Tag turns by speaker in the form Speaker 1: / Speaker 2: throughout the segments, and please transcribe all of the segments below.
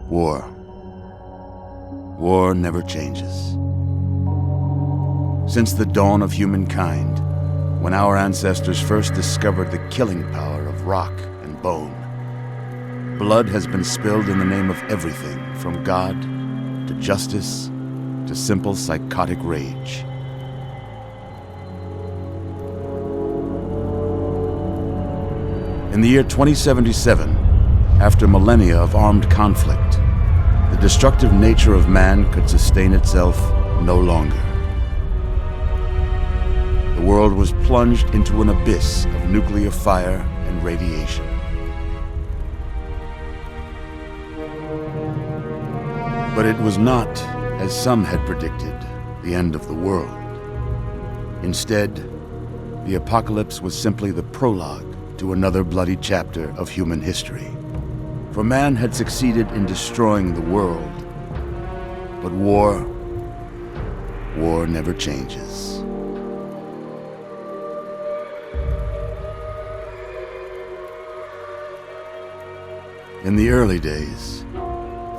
Speaker 1: War. War never changes. Since the dawn of humankind, when our ancestors first discovered the killing power of rock and bone, blood has been spilled in the name of everything from God to justice to simple psychotic rage. In the year 2077, after millennia of armed conflict, the destructive nature of man could sustain itself no longer. The world was plunged into an abyss of nuclear fire and radiation. But it was not, as some had predicted, the end of the world. Instead, the apocalypse was simply the prologue to another bloody chapter of human history. For man had succeeded in destroying the world, but war never changes. In the early days,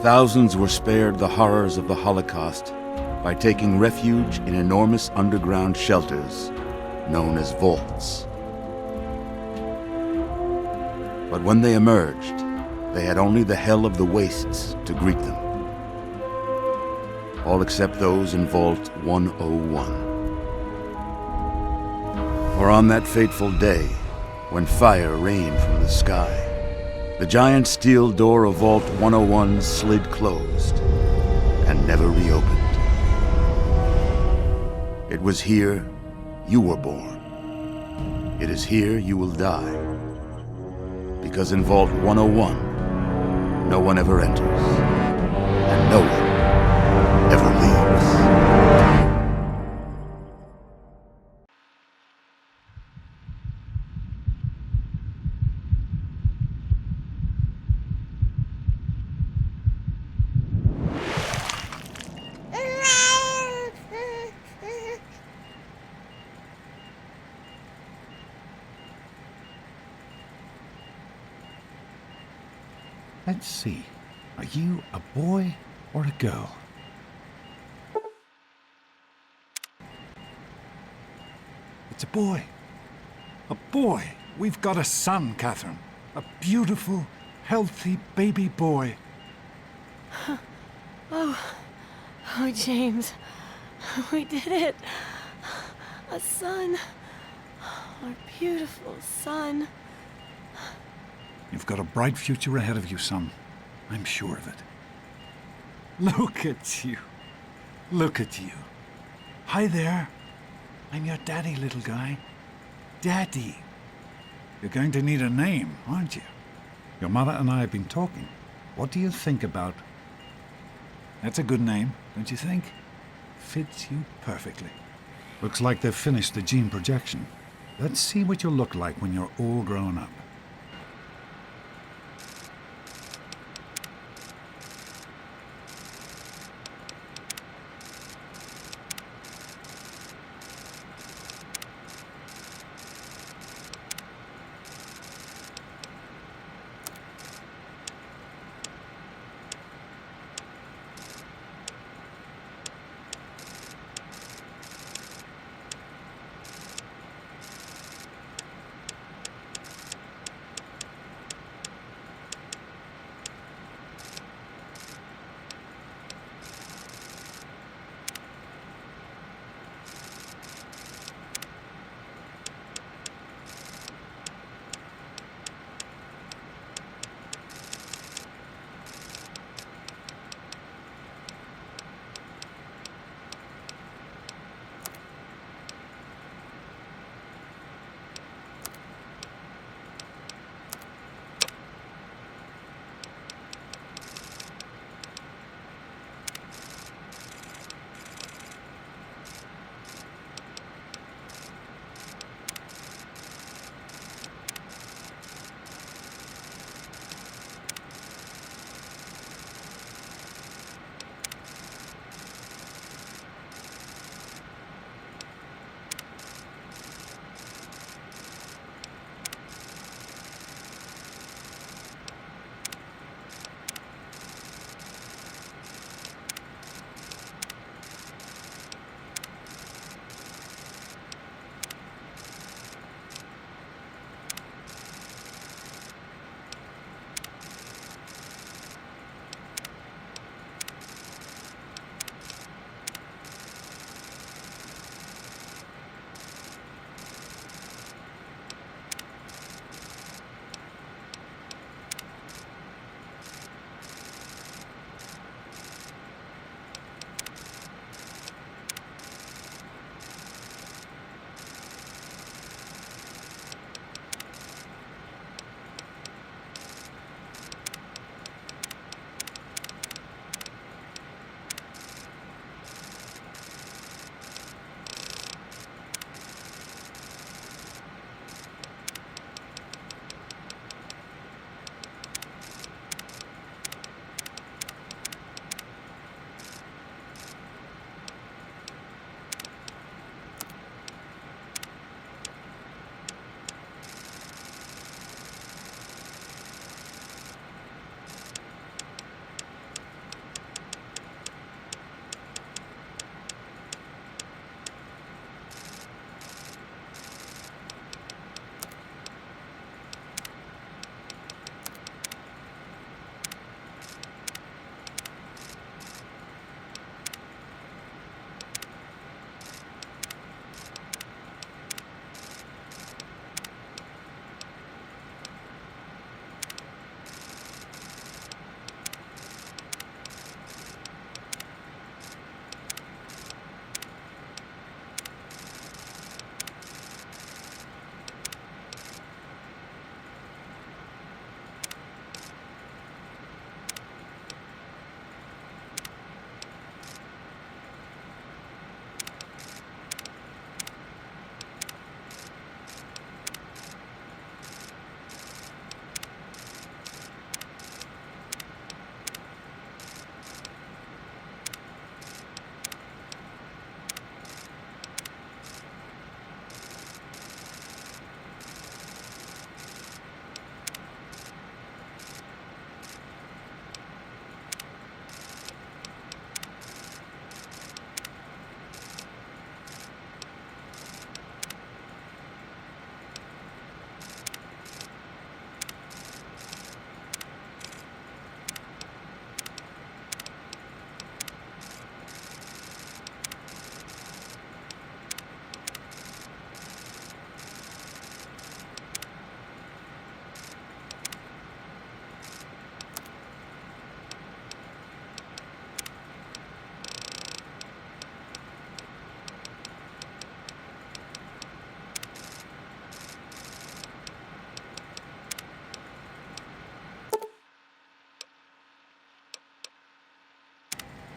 Speaker 1: thousands were spared the horrors of the Holocaust by taking refuge in enormous underground shelters known as vaults. But when they emerged, they had only the hell of the wastes to greet them. All except those in Vault 101. For on that fateful day, when fire rained from the sky, the giant steel door of Vault 101 slid closed and never reopened. It was here you were born. It is here you will die. Because in Vault 101, no one ever enters, and no one ever leaves.
Speaker 2: Let's see. Are you a boy or a girl? It's a boy. A boy. We've got a son, Catherine. A beautiful, healthy baby boy.
Speaker 3: Oh, James. We did it. A son. Our beautiful son.
Speaker 2: You've got a bright future ahead of you, son. I'm sure of it. Look at you. Look at you. Hi there. I'm your daddy, little guy. Daddy. You're going to need a name, aren't you? Your mother and I have been talking. What do you think about... That's a good name, don't you think? Fits you perfectly. Looks like they've finished the gene projection. Let's see what you'll look like when you're all grown up.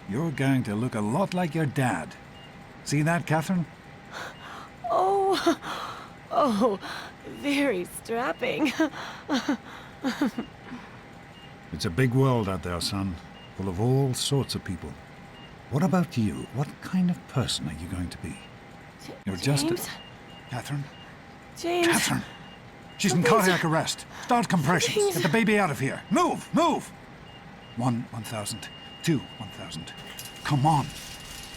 Speaker 2: you're going to look a lot like your dad. See that, Catherine?
Speaker 3: Oh, oh, very strapping.
Speaker 2: It's a big world out there, son, full of all sorts of people. What about you? What kind of person are you going to be? You're just a...
Speaker 3: James?
Speaker 2: Catherine?
Speaker 3: James.
Speaker 2: Catherine! She's in
Speaker 3: Something's-
Speaker 2: cardiac arrest. Start compressions.
Speaker 3: James.
Speaker 2: Get the baby out of here. Move! Move! 1,000. 2, 1,000. Come on.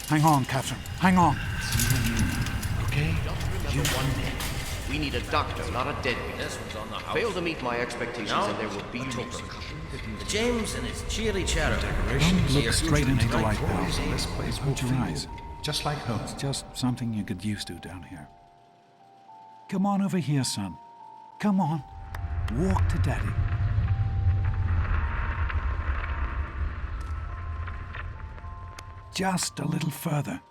Speaker 2: Hang on, Catherine. Hang on. Okay?
Speaker 4: Just remember one thing. We need a doctor, not a deadbeat.
Speaker 5: This one's on the house.
Speaker 4: Fail to meet my expectations and there will be repercussions.
Speaker 5: James and his cheery chatter.
Speaker 2: Don't look straight into the light, pal.
Speaker 5: This
Speaker 2: Please put your eyes. Just like home. It's just something you get used to down here. Come on over here, son. Come on. Walk to Daddy. Just a little further.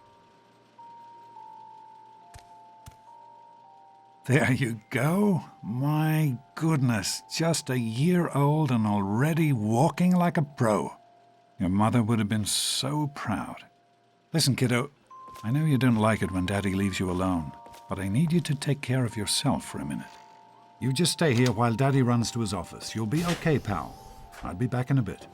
Speaker 2: There you go. My goodness, just a year old and already walking like a pro. Your mother would have been so proud. Listen, kiddo, I know you don't like it when Daddy leaves you alone, but I need you to take care of yourself for a minute. You just stay here while Daddy runs to his office. You'll be okay, pal. I'll be back in a bit.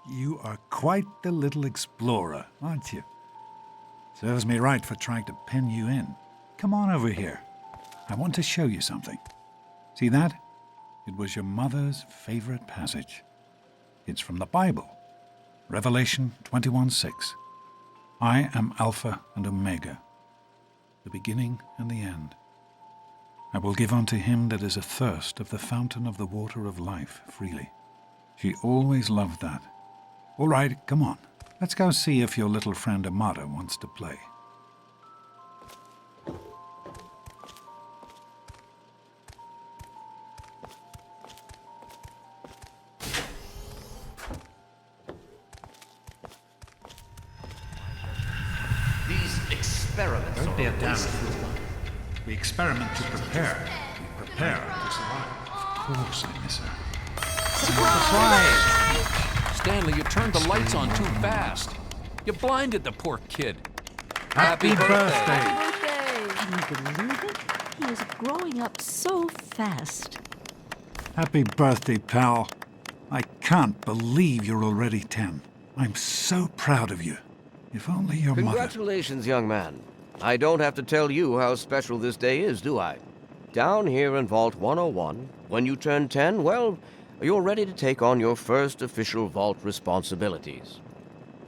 Speaker 2: You are quite the little explorer, aren't you? Serves me right for trying to pen you in. Come on over here. I want to show you something. See that? It was your mother's favorite passage. It's from the Bible. Revelation 21:6. I am Alpha and Omega, the beginning and the end. I will give unto him that is athirst of the fountain of the water of life freely. She always loved that. All right, come on. Let's go see if your little friend Amada wants to play.
Speaker 4: These experiments
Speaker 2: Don't be
Speaker 4: are
Speaker 2: a
Speaker 4: a
Speaker 2: damn
Speaker 4: waste of
Speaker 2: fool.
Speaker 4: time.
Speaker 2: We experiment to prepare. We prepare to survive. Of course I miss her.
Speaker 6: Surprise! Stanley, you turned the lights on too fast. You blinded the poor kid.
Speaker 2: Happy birthday!
Speaker 3: Okay.
Speaker 7: Can you believe it? He is growing up so fast.
Speaker 2: Happy birthday, pal. I can't believe you're already 10. I'm so proud of you. If only your mother...
Speaker 4: Congratulations, young man. I don't have to tell you how special this day is, do I? Down here in Vault 101, when you turn 10, well, you're ready to take on your first official vault responsibilities.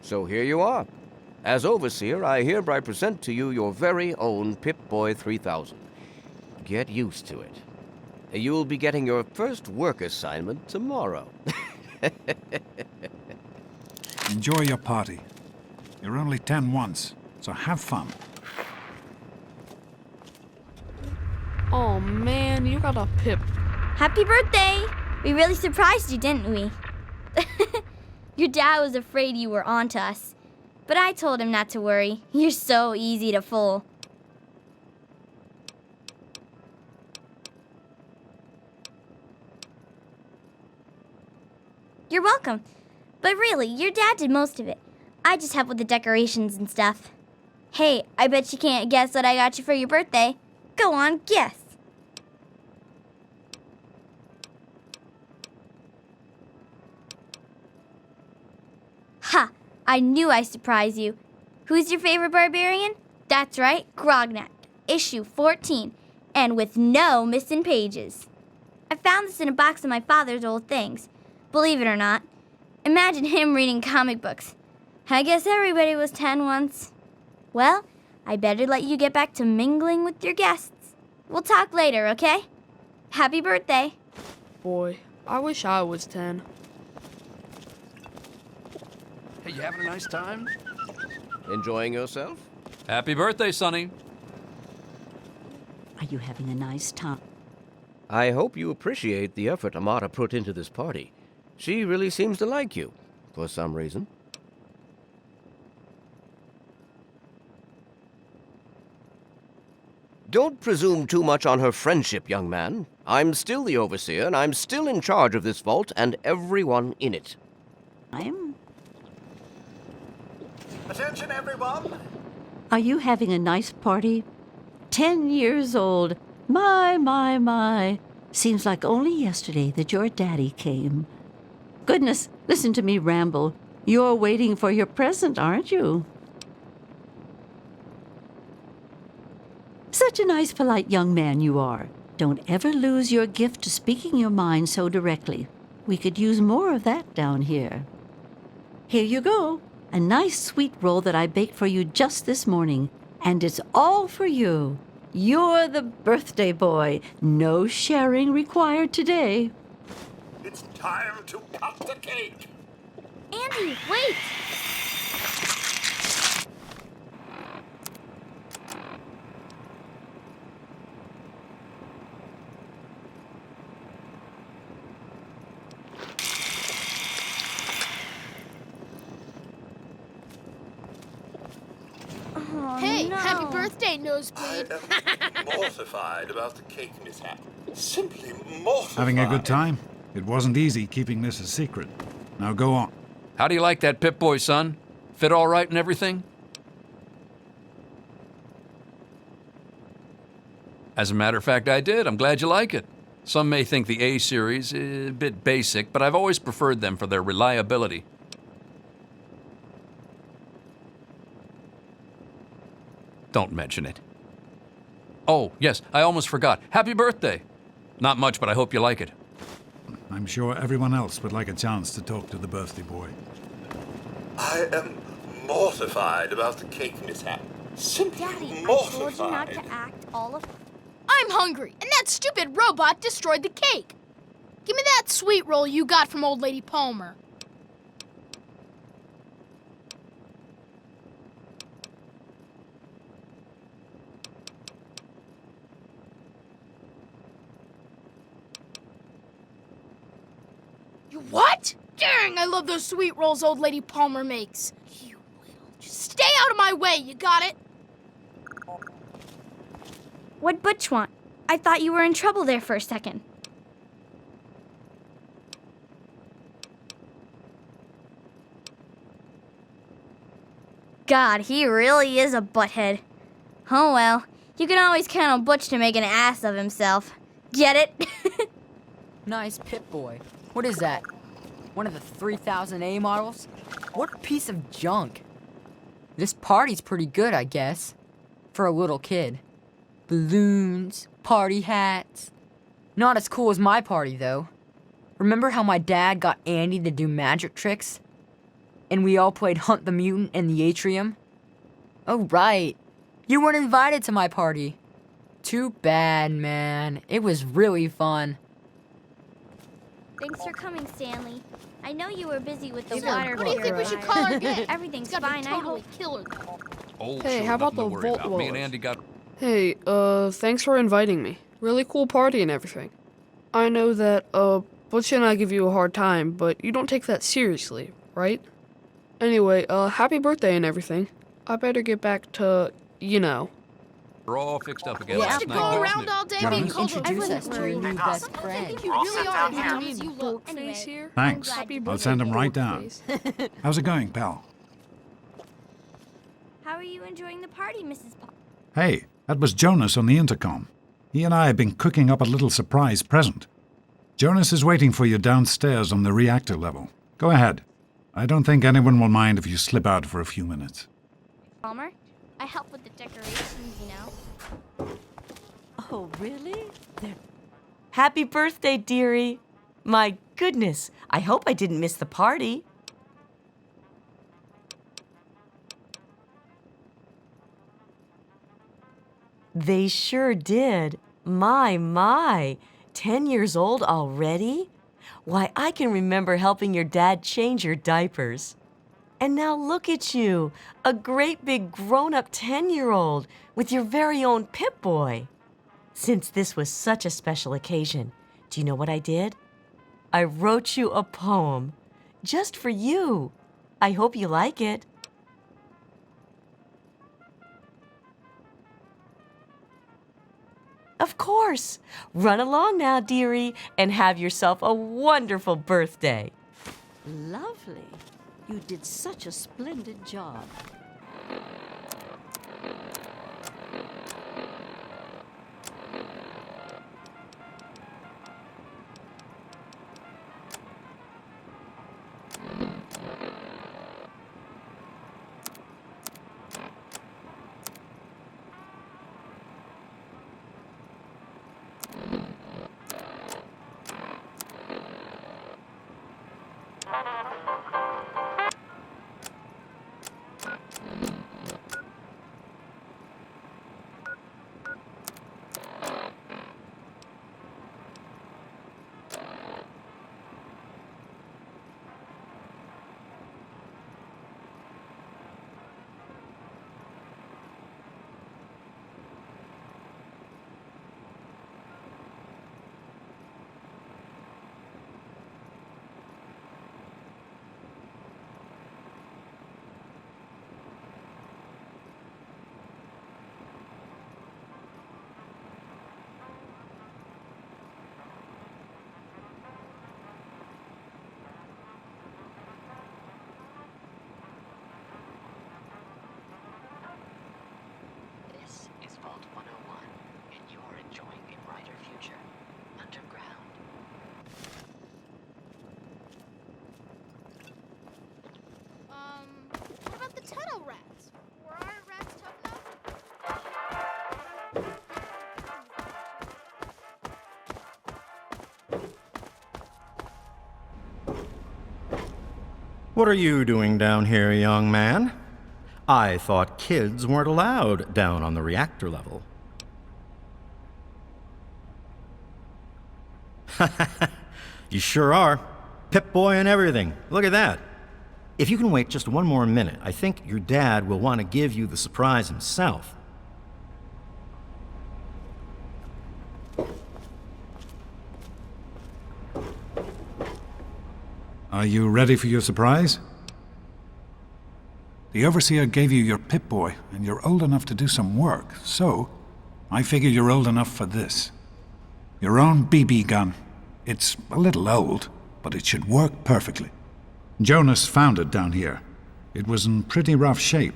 Speaker 4: So here you are. As Overseer, I hereby present to you your very own Pip-Boy 3000. Get used to it. You'll be getting your first work assignment tomorrow.
Speaker 2: Enjoy your party. You're only 10 once, so have fun.
Speaker 3: Oh man, you got a Pip.
Speaker 8: Happy birthday! We really surprised you, didn't we? Your dad was afraid you were onto us, but I told him not to worry. You're so easy to fool. You're welcome. But really, your dad did most of it. I just helped with the decorations and stuff. Hey, I bet you can't guess what I got you for your birthday. Go on, guess. Ha! I knew I'd surprise you. Who's your favorite barbarian? That's right, Grognak, issue 14, and with no missing pages. I found this in a box of my father's old things. Believe it or not, imagine him reading comic books. I guess everybody was 10 once. Well, I better let you get back to mingling with your guests. We'll talk later, okay? Happy birthday.
Speaker 3: Boy, I wish I was 10.
Speaker 6: Hey, you having a nice time?
Speaker 4: Enjoying yourself?
Speaker 6: Happy birthday, Sonny.
Speaker 7: Are you having a nice time?
Speaker 4: I hope you appreciate the effort Amata put into this party. She really seems to like you, for some reason. Don't presume too much on her friendship, young man. I'm still the Overseer, and I'm still in charge of this vault and everyone in it.
Speaker 9: Attention, everyone!
Speaker 7: Are you having a nice party? 10 years old. My. Seems like only yesterday that your daddy came. Goodness, listen to me ramble. You're waiting for your present, aren't you? Such a nice, polite young man you are. Don't ever lose your gift to speaking your mind so directly. We could use more of that down here. Here you go. A nice sweet roll that I baked for you just this morning. And it's all for you. You're the birthday boy. No sharing required today.
Speaker 9: It's time to cut the cake!
Speaker 8: Andy, wait!
Speaker 10: Hey,
Speaker 8: no.
Speaker 10: happy birthday, Nosebleed.
Speaker 9: I am mortified about the cake mishap. Simply mortified.
Speaker 2: Having a good time? It wasn't easy keeping this a secret. Now go on.
Speaker 6: How do you like that Pip-Boy, son? Fit all right and everything? As a matter of fact, I did. I'm glad you like it. Some may think the A series is a bit basic, but I've always preferred them for their reliability. Don't mention it. Oh, yes, I almost forgot. Happy birthday! Not much, but I hope you like it.
Speaker 2: I'm sure everyone else would like a chance to talk to the birthday boy.
Speaker 9: I am mortified about the cake mishap. Simply
Speaker 8: Daddy, I
Speaker 9: mortified.
Speaker 8: told you not to act all of...
Speaker 10: I'm hungry, and that stupid robot destroyed the cake. Give me that sweet roll you got from Old Lady Palmer. You what? Dang, I love those sweet rolls Old Lady Palmer makes. You little... Just stay out of my way, you got it?
Speaker 8: What'd Butch want? I thought you were in trouble there for a second. God, he really is a butthead. Oh well, you can always count on Butch to make an ass of himself. Get it?
Speaker 11: Nice Pip-Boy. What is that? One of the 3000A models? What a piece of junk. This party's pretty good, I guess. For a little kid. Balloons, party hats. Not as cool as my party, though. Remember how my dad got Andy to do magic tricks? And we all played Hunt the Mutant in the atrium? Oh, right. You weren't invited to my party. Too bad, man. It was really fun.
Speaker 8: Thanks for coming, Stanley. I know you were busy with the
Speaker 10: So,
Speaker 8: water
Speaker 10: what do you think we should call our game?
Speaker 8: Everything's
Speaker 10: It's gotta
Speaker 8: fine,
Speaker 10: be
Speaker 8: I
Speaker 10: totally
Speaker 8: hope.
Speaker 10: killer.
Speaker 6: Old
Speaker 3: Hey,
Speaker 6: show,
Speaker 3: how about
Speaker 6: nothing
Speaker 3: the
Speaker 6: to worry
Speaker 3: Vault
Speaker 6: about. Me and
Speaker 3: Dwellers?
Speaker 6: Andy got...
Speaker 3: Hey, thanks for inviting me. Really cool party and everything. I know that, Butch and I give you a hard time, but you don't take that seriously, right? Anyway, happy birthday and everything. I better get back to, you know.
Speaker 6: We're all fixed up again
Speaker 11: Yeah.
Speaker 6: last
Speaker 10: To
Speaker 6: night.
Speaker 10: go
Speaker 6: What's
Speaker 10: around
Speaker 6: new?
Speaker 10: all day
Speaker 11: Why don't
Speaker 10: being
Speaker 11: you
Speaker 10: called a
Speaker 11: introduce
Speaker 10: fool.
Speaker 11: us to your new best
Speaker 10: Sometimes I
Speaker 11: friend?
Speaker 10: think you really are as dumb as you look.
Speaker 3: Anyway,
Speaker 10: Anyway,
Speaker 2: Thanks.
Speaker 10: happy
Speaker 2: I'll send him right down.
Speaker 3: Face.
Speaker 2: How's it going, pal?
Speaker 8: How are you enjoying the party, Mrs. Pop?
Speaker 2: Hey, that was Jonas on the intercom. He and I have been cooking up a little surprise present. Jonas is waiting for you downstairs on the reactor level. Go ahead. I don't think anyone will mind if you slip out for a few minutes.
Speaker 8: Palmer? I help with the decorations, you know.
Speaker 12: Oh, really? Happy birthday, dearie. My goodness, I hope I didn't miss the party. They sure did. My. 10 years old already? Why, I can remember helping your dad change your diapers. And now look at you, a great big grown-up 10-year-old with your very own Pip-Boy. Since this was such a special occasion, do you know what I did? I wrote you a poem, just for you. I hope you like it. Of course. Run along now, dearie, and have yourself a wonderful birthday.
Speaker 7: Lovely. You did such a splendid job.
Speaker 13: This is Vault 101, and you're enjoying a brighter future. Underground.
Speaker 10: What about the tunnel rats? Were our rats tough enough?
Speaker 14: What are you doing down here, young man? I thought kids weren't allowed down on the reactor level. You sure are. Pip-Boy and everything. Look at that. If you can wait just one more minute, I think your dad will want to give you the surprise himself.
Speaker 2: Are you ready for your surprise? The Overseer gave you your Pip-Boy, and you're old enough to do some work, so I figure you're old enough for this. Your own BB gun. It's a little old, but it should work perfectly. Jonas found it down here. It was in pretty rough shape.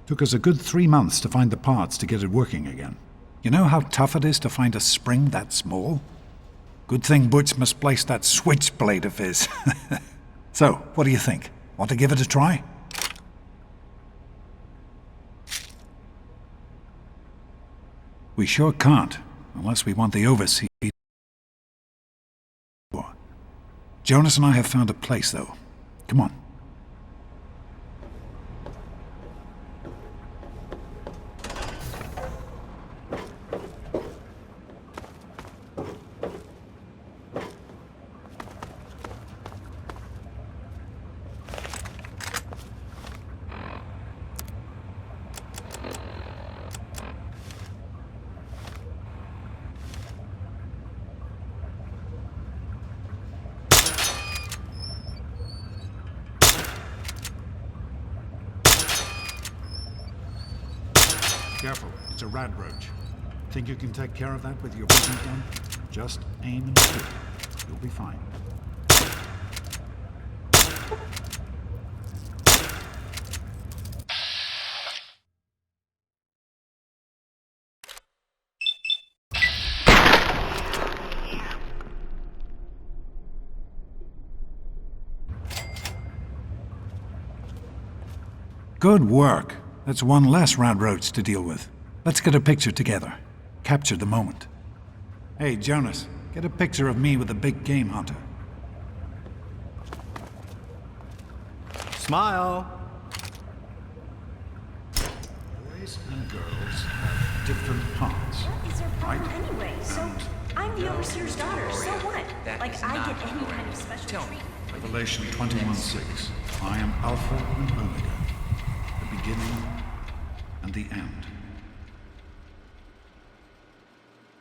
Speaker 2: Took us a good 3 months to find the parts to get it working again. You know how tough it is to find a spring that small? Good thing Butch misplaced that switchblade of his. So, what do you think? Want to give it a try? We sure can't, unless we want the Overseer. Jonas and I have found a place, though. Come on. Careful, it's a radroach. Think you can take care of that with your vision gun? Just aim and shoot. You'll be fine. Good work. That's one less radroach to deal with. Let's get a picture together. Capture the moment. Hey, Jonas, get a picture of me with the big game hunter.
Speaker 14: Smile!
Speaker 2: Boys and girls have different parts.
Speaker 15: What is their problem anyway? So, I'm the overseer's daughter, so what? Like, I get any kind of special treatment.
Speaker 2: Revelation 21:6. I am Alpha and Omega, the beginning and the end.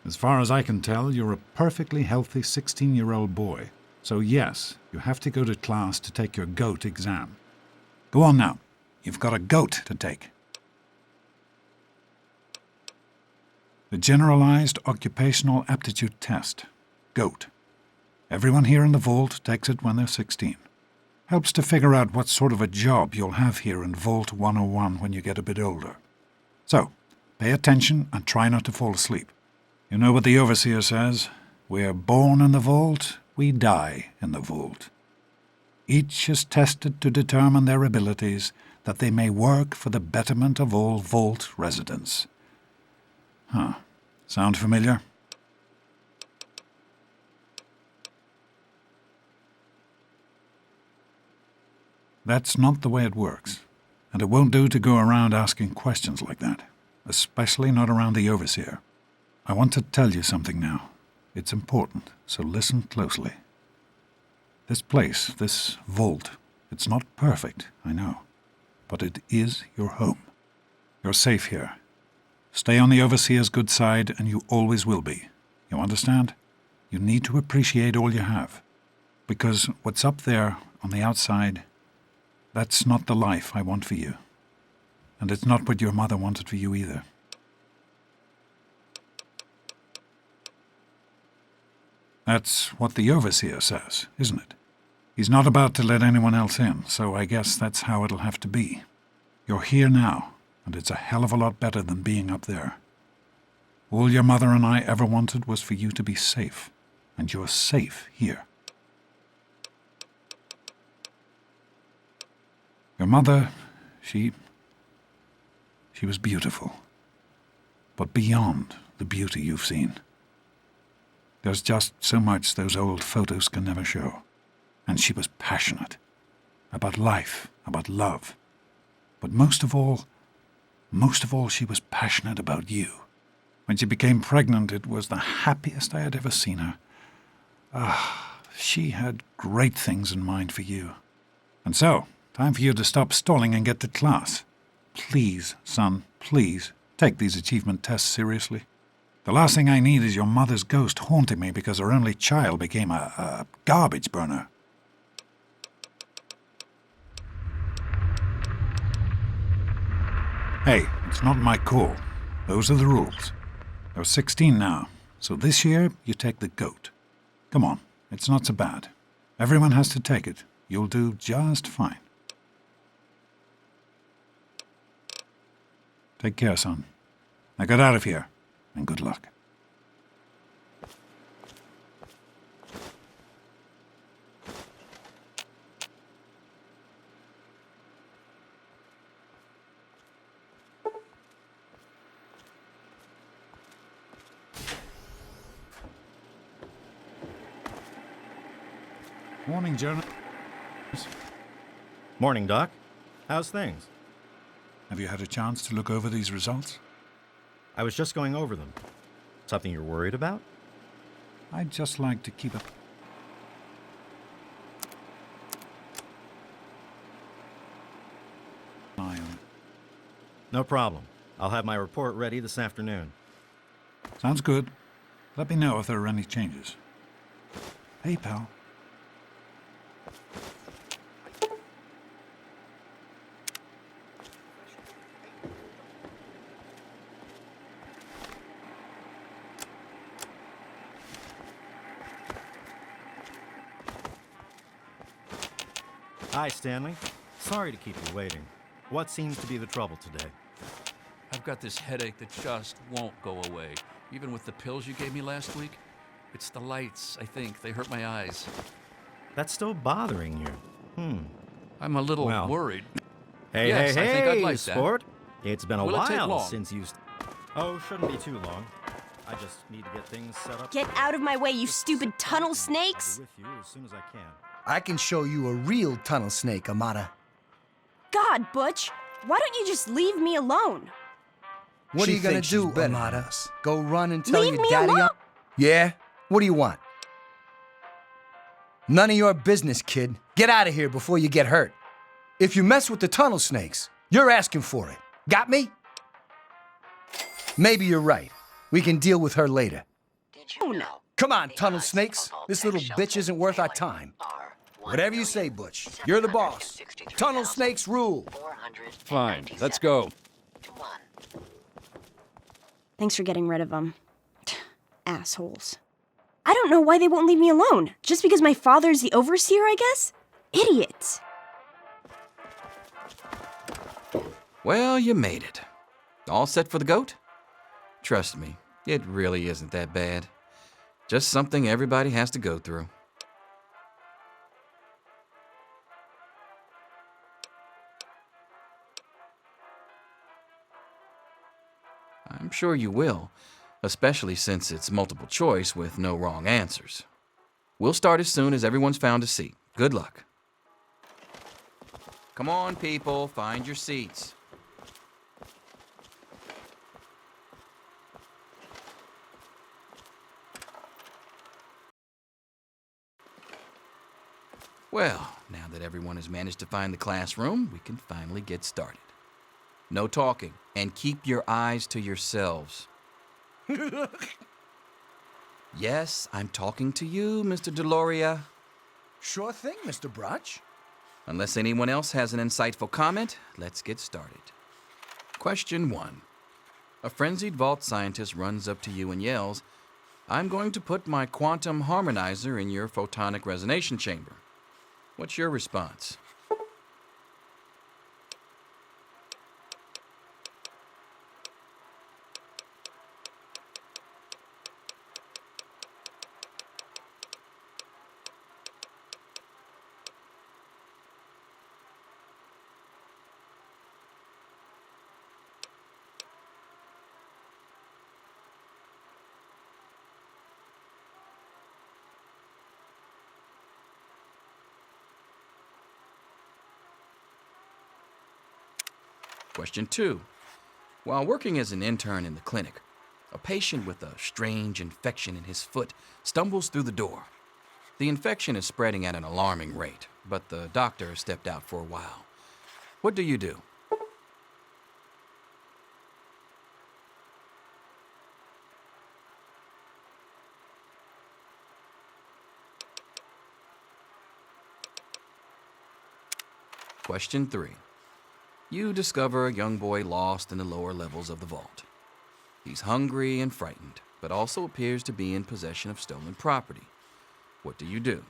Speaker 2: As far as I can tell, you're a perfectly healthy 16-year-old boy. So yes, you have to go to class to take your GOAT exam. Go on now. You've got a GOAT to take. The Generalized Occupational Aptitude Test, GOAT. Everyone here in the vault takes it when they're 16. Helps to figure out what sort of a job you'll have here in Vault 101 when you get a bit older. So, pay attention and try not to fall asleep. You know what the overseer says? We're born in the vault, we die in the vault. Each is tested to determine their abilities, that they may work for the betterment of all vault residents. Huh. Sound familiar? That's not the way it works, and it won't do to go around asking questions like that, especially not around the overseer. I want to tell you something now. It's important, so listen closely. This place, this vault, it's not perfect, I know, but it is your home. You're safe here. Stay on the overseer's good side, and you always will be. You understand? You need to appreciate all you have, because what's up there on the outside, that's not the life I want for you. And it's not what your mother wanted for you either. That's what the overseer says, isn't it? He's not about to let anyone else in, so I guess that's how it'll have to be. You're here now, and it's a hell of a lot better than being up there. All your mother and I ever wanted was for you to be safe, and you're safe here. Your mother, she was beautiful, but beyond the beauty you've seen. There's just so much those old photos can never show. And she was passionate. About life, about love. But most of all, she was passionate about you. When she became pregnant, it was the happiest I had ever seen her. She had great things in mind for you. And so, time for you to stop stalling and get to class. Please, son, please, take these achievement tests seriously. The last thing I need is your mother's ghost haunting me because her only child became a garbage burner. Hey, it's not my call. Those are the rules. You're 16 now, so this year you take the GOAT. Come on, it's not so bad. Everyone has to take it. You'll do just fine. Take care, son. Now get out of here. And good luck. Morning, Jonas.
Speaker 14: Morning, Doc. How's things?
Speaker 2: Have you had a chance to look over these results?
Speaker 14: I was just going over them. Something you're worried about?
Speaker 2: I'd just like to keep an eye on it.
Speaker 14: No problem. I'll have my report ready this afternoon.
Speaker 2: Sounds good. Let me know if there are any changes. Hey, pal.
Speaker 14: Hi, Stanley. Sorry to keep you waiting. What seems to be the trouble today?
Speaker 6: I've got this headache that just won't go away, even with the pills you gave me last week. It's the lights, I think. They hurt my eyes.
Speaker 14: That's still bothering you.
Speaker 6: I'm a little
Speaker 14: Well,
Speaker 6: worried.
Speaker 14: Hey,
Speaker 6: Yes,
Speaker 14: hey,
Speaker 6: I think I'd like that.
Speaker 14: sport. It's been a
Speaker 6: Will it take
Speaker 14: while
Speaker 6: long?
Speaker 14: since you... Oh, shouldn't be too long. I just need to get things set up.
Speaker 15: Get out of my way, you stupid tunnel snakes!
Speaker 14: I'll be with you as soon as I can.
Speaker 16: I can show you a real tunnel snake, Amata.
Speaker 15: God, Butch, why don't you just leave me alone?
Speaker 16: What are you gonna do, Amata? Go run and tell
Speaker 15: Leave
Speaker 16: your
Speaker 15: me
Speaker 16: daddy?
Speaker 15: alone!
Speaker 16: Yeah? What do you want? None of your business, kid. Get out of here before you get hurt. If you mess with the tunnel snakes, you're asking for it. Got me? Maybe you're right. We can deal with her later.
Speaker 15: Oh, no.
Speaker 16: Come on, tunnel snakes. This little bitch isn't worth our time. Whatever you say, Butch. You're the boss. Tunnel snakes rule.
Speaker 6: Fine, let's go.
Speaker 15: Thanks for getting rid of them. Assholes. I don't know why they won't leave me alone. Just because my father's the overseer, I guess? Idiots.
Speaker 17: Well, you made it. All set for the goat? Trust me, it really isn't that bad. Just something everybody has to go through. I'm sure you will, especially since it's multiple choice with no wrong answers. We'll start as soon as everyone's found a seat. Good luck. Come on, people, find your seats. Well, now that everyone has managed to find the classroom, we can finally get started. No talking, and keep your eyes to yourselves. Yes, I'm talking to you, Mr. Deloria.
Speaker 16: Sure thing, Mr. Brotch.
Speaker 17: Unless anyone else has an insightful comment, let's get started. Question 1. A frenzied vault scientist runs up to you and yells, "I'm going to put my quantum harmonizer in your photonic resonation chamber." What's your response? Question 2. While working as an intern in the clinic, a patient with a strange infection in his foot stumbles through the door. The infection is spreading at an alarming rate, but the doctor has stepped out for a while. What do you do? Question 3. You discover a young boy lost in the lower levels of the vault. He's hungry and frightened, but also appears to be in possession of stolen property. What do you do?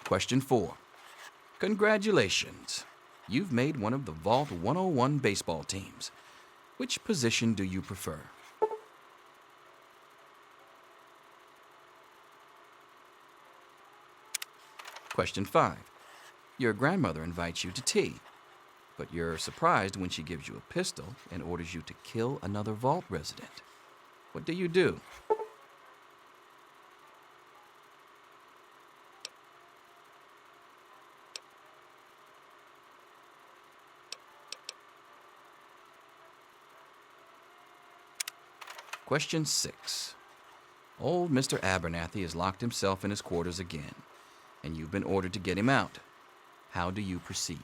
Speaker 17: Question 4. Congratulations. You've made one of the Vault 101 baseball teams. Which position do you prefer? Question 5. Your grandmother invites you to tea, but you're surprised when she gives you a pistol and orders you to kill another Vault resident. What do you do? Question 6. Old Mr. Abernathy has locked himself in his quarters again, and you've been ordered to get him out. How do you proceed?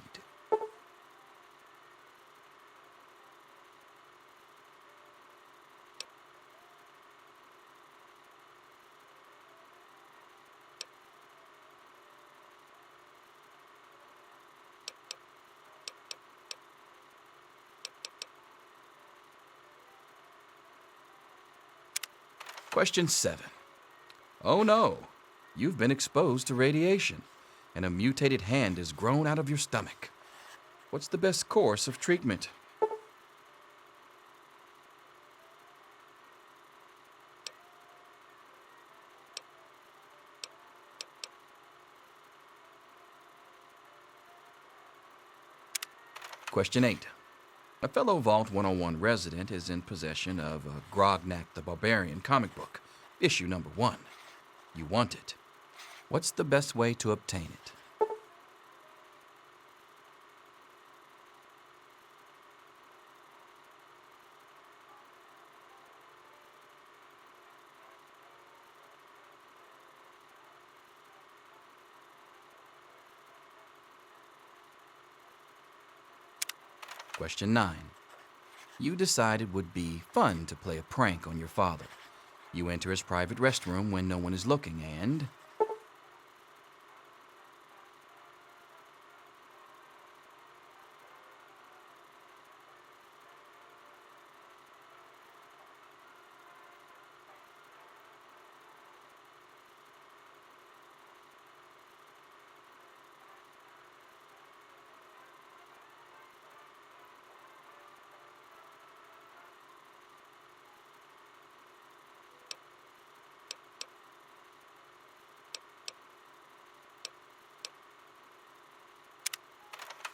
Speaker 17: Question 7. Oh no, you've been exposed to radiation, and a mutated hand has grown out of your stomach. What's the best course of treatment? Question 8. A fellow Vault 101 resident is in possession of a Grognak the Barbarian comic book, issue number 1. You want it. What's the best way to obtain it? Question 9. You decide it would be fun to play a prank on your father. You enter his private restroom when no one is looking and...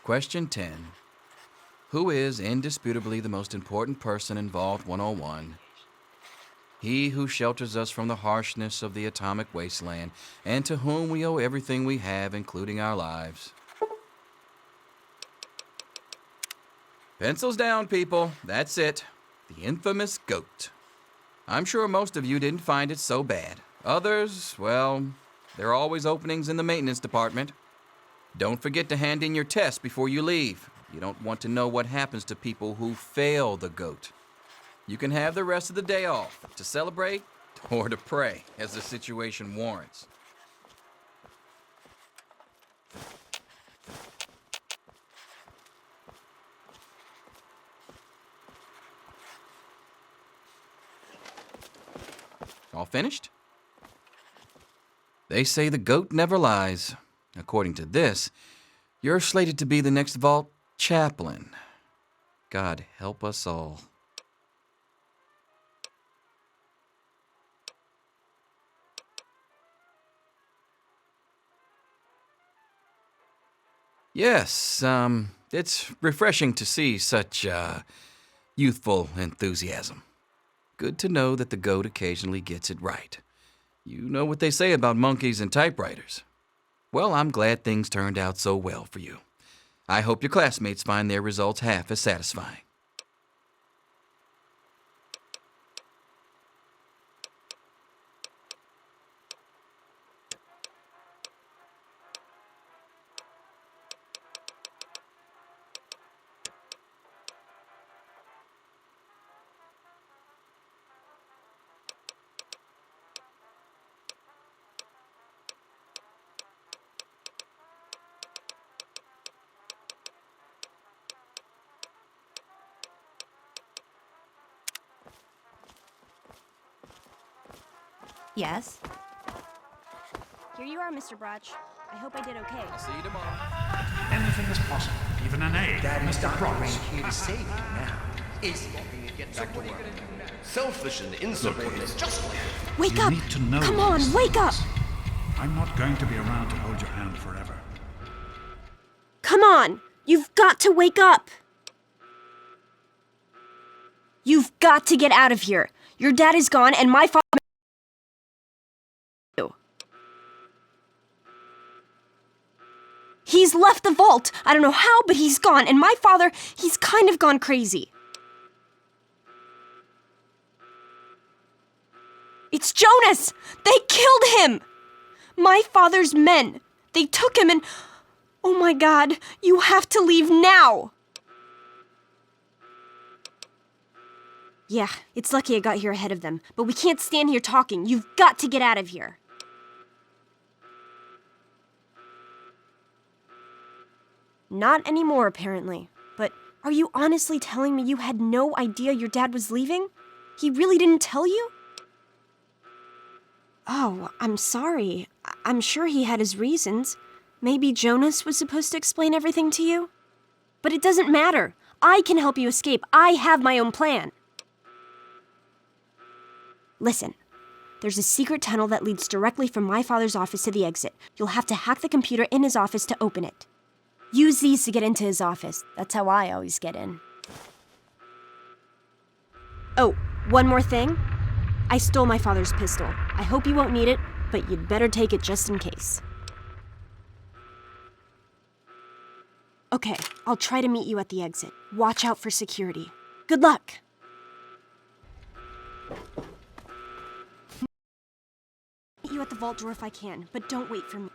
Speaker 17: Question 10. Who is indisputably the most important person in Vault 101? He who shelters us from the harshness of the atomic wasteland, and to whom we owe everything we have, including our lives. Pencils down, people. That's it. The infamous goat. I'm sure most of you didn't find it so bad. Others, well, there are always openings in the maintenance department. Don't forget to hand in your test before you leave. You don't want to know what happens to people who fail the goat. You can have the rest of the day off to celebrate or to pray as the situation warrants. All finished? They say the goat never lies. According to this, you're slated to be the next Vault chaplain. God help us all. Yes, it's refreshing to see such, youthful enthusiasm. Good to know that the goat occasionally gets it right. You know what they say about monkeys and typewriters. Well, I'm glad things turned out so well for you. I hope your classmates find their results half as satisfying.
Speaker 15: Yes? Here you are, Mr. Brotch. I hope I did okay.
Speaker 17: I'll see you tomorrow.
Speaker 2: Anything is possible, even an A. Mr. Brotch.
Speaker 5: Here to save you now. Is back to work. Selfish and insubordinate, just like
Speaker 15: Wake
Speaker 2: You
Speaker 15: up!
Speaker 2: need to know
Speaker 15: Come on,
Speaker 2: these
Speaker 15: wake up!
Speaker 2: things. I'm not going to be around to hold your hand forever.
Speaker 15: Come on! You've got to wake up! You've got to get out of here. Your dad is gone, and my father... He's left the vault. I don't know how, but he's gone. And my father, he's kind of gone crazy. It's Jonas! They killed him! My father's men. They took him and... Oh my God, you have to leave now! Yeah, it's lucky I got here ahead of them. But we can't stand here talking. You've got to get out of here. Not anymore, apparently. But are you honestly telling me you had no idea your dad was leaving? He really didn't tell you? Oh, I'm sorry. I'm sure he had his reasons. Maybe Jonas was supposed to explain everything to you? But it doesn't matter. I can help you escape. I have my own plan. Listen, there's a secret tunnel that leads directly from my father's office to the exit. You'll have to hack the computer in his office to open it. Use these to get into his office. That's how I always get in. Oh, one more thing. I stole my father's pistol. I hope you won't need it, but you'd better take it just in case. Okay, I'll try to meet you at the exit. Watch out for security. Good luck! Meet you at the vault door if I can, but don't wait for me.